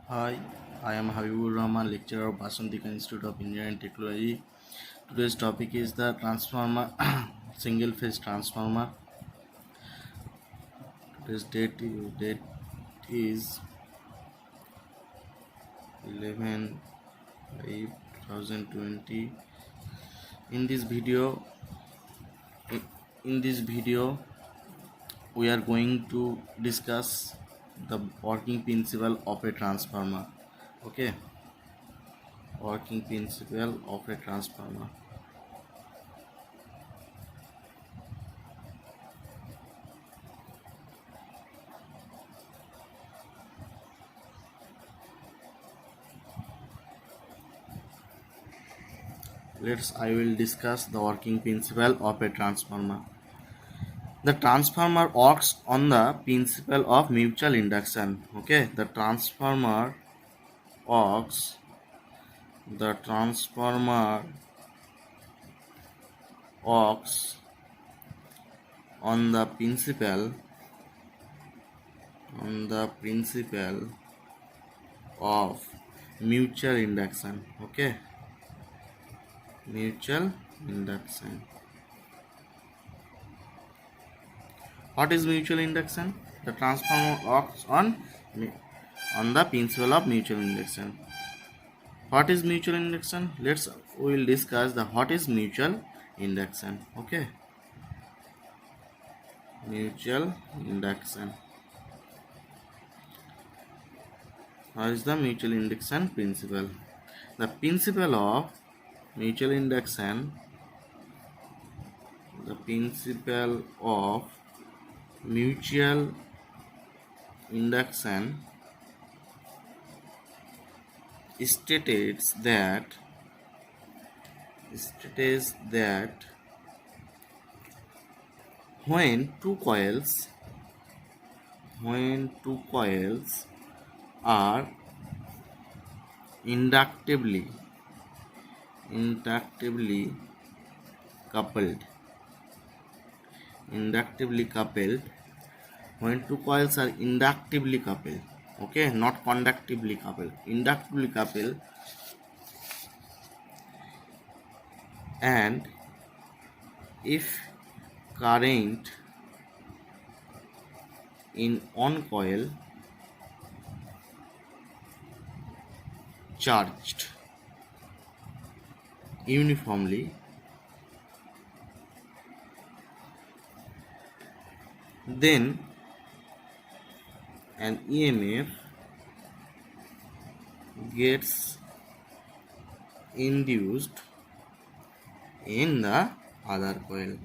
Hi, I am Habibur Rahman, lecturer of Basantika Institute of Engineering and Technology. Today's topic is the transformer, single phase transformer. Today's date is 11/5/2020. In this video, in this video, we are going to discuss the working principle of a transformer. Okay, working principle of a transformer. I will discuss the working principle of a transformer. The transformer works on the principle of mutual induction. Okay, works. The transformer works on the principle of mutual induction. Okay, mutual induction. What is mutual induction? The transformer works on the principle of mutual induction. What is mutual induction? We will discuss the what is mutual induction. Okay, mutual induction. What is the mutual induction principle? The principle of mutual induction. The principle of mutual induction states that when two coils are inductively coupled when two coils are inductively coupled, okay, not conductively coupled, inductively coupled, and if current in one coil charged uniformly, then an EMF gets induced in the other coil.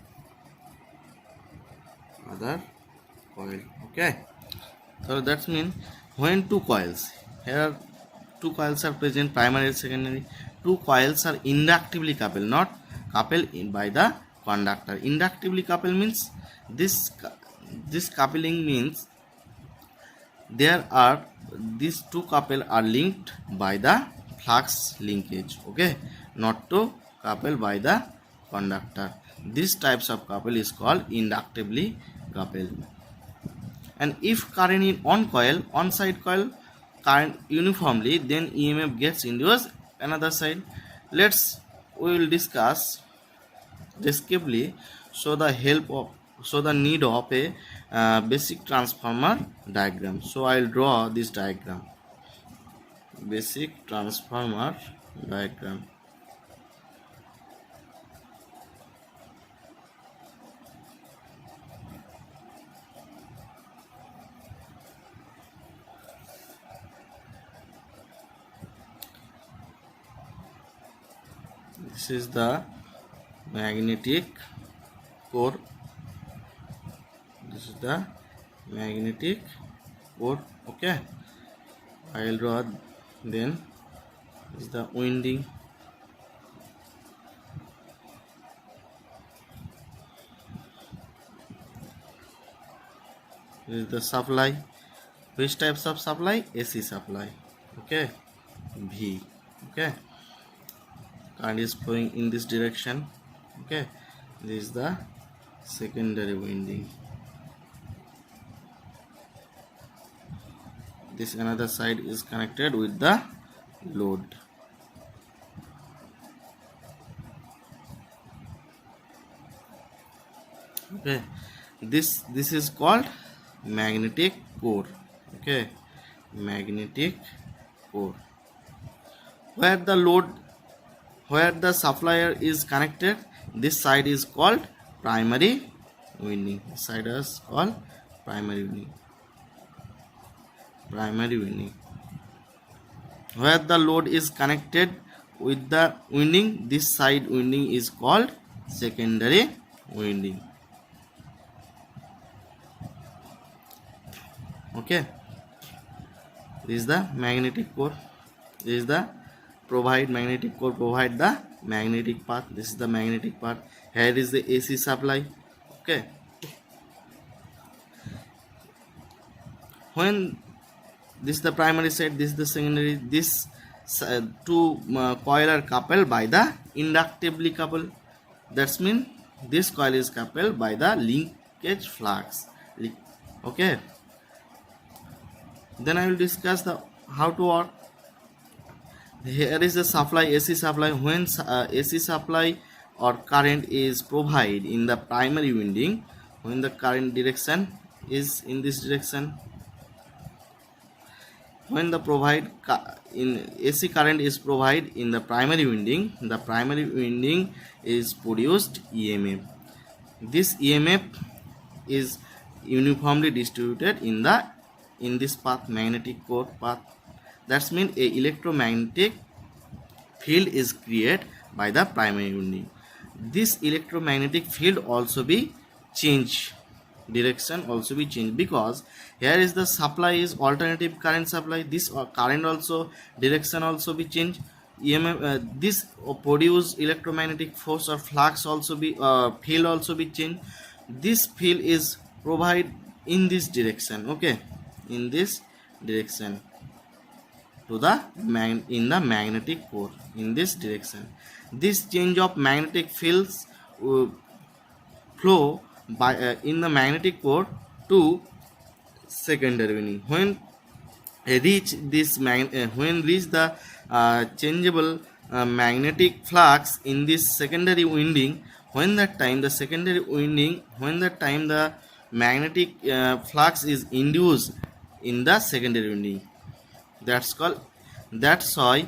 Okay, so that means when two coils are present, primary and secondary, two coils are inductively coupled, not coupled by the conductor. Inductively coupled means this coupling means these two couple are linked by the flux linkage, okay, not to couple by the conductor. These types of couple is called inductively coupled. And if current in one side coil current uniformly, then EMF gets induced another side. We will discuss descriptively the need of a basic transformer diagram. So I will draw this diagram. Basic transformer diagram. This is the magnetic core. This is the magnetic core. Okay, I will draw. Then this is the winding. This is the supply. Which types of supply? AC supply. Okay, V. Okay, current is flowing in this direction. Okay, this is the secondary winding. this another side is connected with the load. Okay, this is called magnetic core. Okay, magnetic core. Where the supplier is connected, this side is called primary winding. This side is called primary winding. Primary winding. Where the load is connected with the winding, this side winding is called secondary winding. Okay, this is the magnetic core. This is the magnetic core provide the magnetic path. This is the magnetic part. Here is the AC supply. Okay, when this is the primary side, this is the secondary. This two coil are coupled by the inductively coupled. That's mean this coil is coupled by the linkage flux. Okay, then I will discuss the how to work. Here is the supply, AC supply. When AC supply or current is provided in the primary winding, when the current direction is in this direction, when the AC current is provided in the primary winding is produced EMF. This EMF is uniformly distributed in this path, magnetic core path. That's mean a electromagnetic field is created by the primary winding. This electromagnetic field also be changed, direction also be changed, because here is the supply is alternative current supply. This current also direction also be changed. EMF this produce electromagnetic force or flux also be field also be changed. This field is provided in this direction. Okay, in this direction to the in the magnetic core, in this direction. This change of magnetic fields flow by in the magnetic core to secondary winding. When reach the changeable magnetic flux in this secondary winding, when the magnetic flux is induced in the secondary winding, that's why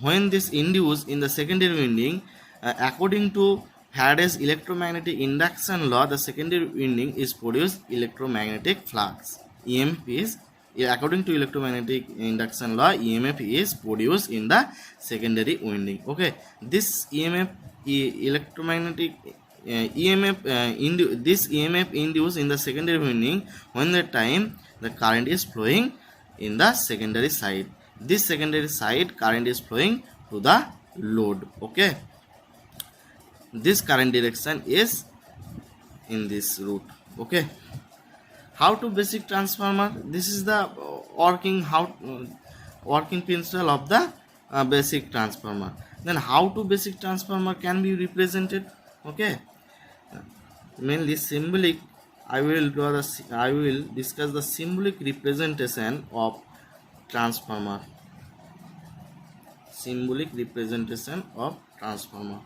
when this induced in the secondary winding, according to Faraday's electromagnetic induction law, the secondary winding is produced electromagnetic flux. EMF is, according to electromagnetic induction law, EMF is produced in the secondary winding. Okay, this EMF this EMF induced in the secondary winding when the time the current is flowing in the secondary side. This secondary side current is flowing to the load. Okay, this current direction is in this route. Okay, how to basic transformer. This is the working principle of the basic transformer. Then how to basic transformer can be represented. Okay, mainly symbolic. I will discuss the symbolic representation of transformer. Symbolic representation of transformer.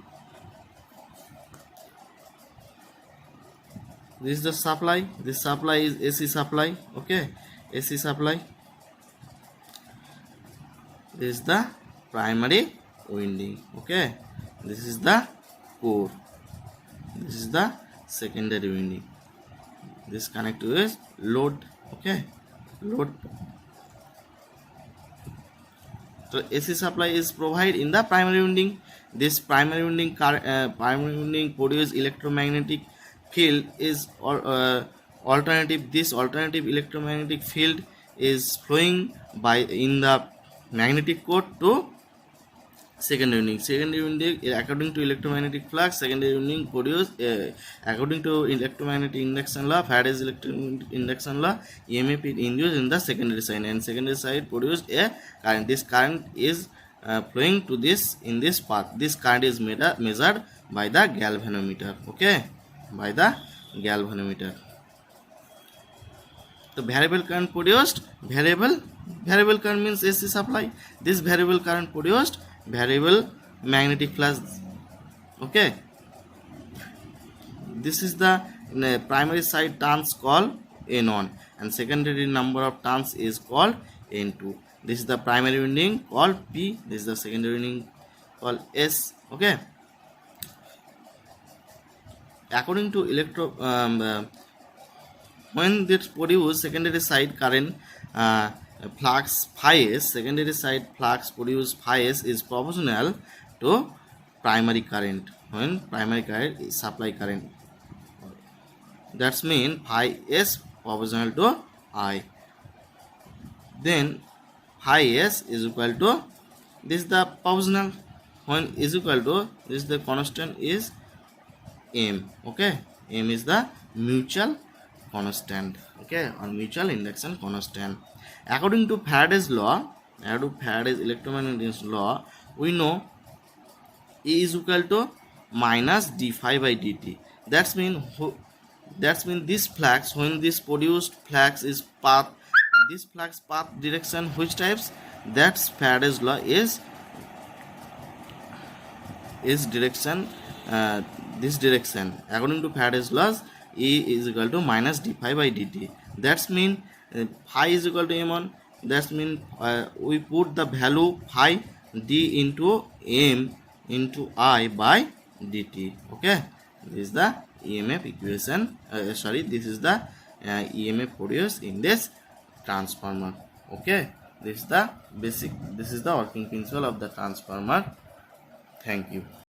This is the supply. This supply is AC supply. Okay, AC supply. This is the primary winding. Okay, this is the core. This is the secondary winding. This connected is load. Okay, load. So AC supply is provided in the primary winding. This primary winding produce electromagnetic field is alternative. This alternative electromagnetic field is flowing by in the magnetic core to secondary winding. Secondary winding, according to electromagnetic flux, secondary winding produce according to electromagnetic induction law, Faraday's electromagnetic induction law, EMF is induced in the secondary side, and secondary side produced a current. This current is flowing to this in this path. This current is measured by the galvanometer. Okay, by the galvanometer. The variable current produced, variable current means AC supply. This variable current produced variable magnetic flux. Okay, this is the primary side turns called N1 and secondary number of turns is called N2. This is the primary winding called P. This is the secondary winding called S. Okay. According to when this produce secondary side current flux phi s, secondary side flux produced phi s is proportional to primary current. When primary current is supply current, that's mean phi s proportional to I. Then phi s is equal to, this is the proportional, when is equal to, this is the constant is M. Okay, M is the mutual constant, okay, or mutual induction constant. According to Faraday's law, according to Faraday's electromagnetic law, we know E is equal to minus d phi by dt. That's mean this flux, when this produced flux is path, this flux path direction which types, that's Faraday's law is direction, this direction. According to Faraday's laws, E is equal to minus d phi by dt. That's mean phi is equal to m1. That's mean we put the value phi d into m into I by dt. Okay, this is the EMF equation. This is the EMF produced in this transformer. Okay, this is the basic, this is the working principle of the transformer. Thank you.